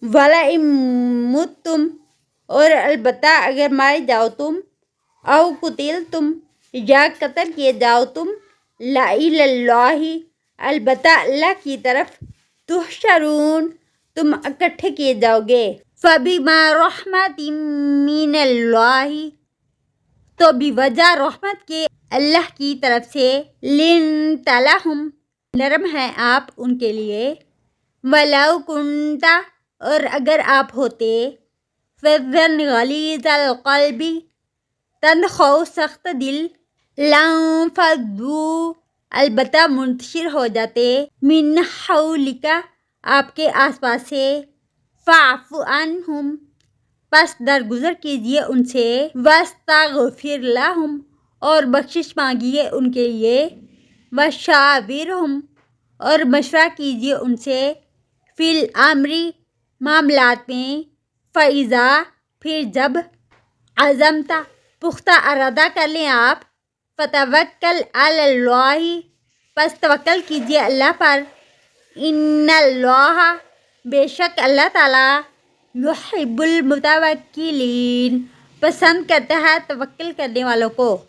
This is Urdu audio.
وَلَئِن مُتُّمْ اور البتہ اگر مارے جاؤ تم، او قتلتم یا قتل کیے جاؤ تم، لَإِلَى اللَّهِ البتہ اللہ کی طرف تحشرون تم اکٹھے کیے جاؤ گے۔ فَبِمَا رَحْمَةٍ مِّنَ اللَّهِ تو بوجہ رحمت کے اللہ کی طرف سے، لِنْتَ لَهُمْ نرم ہیں آپ ان کے لیے، وَلَوْ كُنْتَ اور اگر آپ ہوتے، فَظًّا غَلِيظَ الْقَلْبِ تنخو سخت دل، لَانفَضُّوا البتہ منتشر ہو جاتے، مِنْ حَوْلِكَ آپ کے آس پاس سے، فَاعْفُ عَنْهُمْ پس درگزر کیجیے ان سے، وَاسْتَغْفِرْ لَهُمْ اور بخشش مانگیے ان کے لیے، وَشَاوِرْهُمْ اور مشورہ کیجیے ان سے، فِی الْأَمْرِ معاملات میں، فَإِذَا پھر جب، عَزَمْتَ پختہ ارادہ کر لیں آپ، فَتَوَکَّلْ عَلَى اللَّهِ پس توکل کیجیے اللہ پر، اِنَّ اللَّهَ بے شک اللہ تعالیٰ، یحب المتوکلین پسند کرتا ہے توکل کرنے والوں کو۔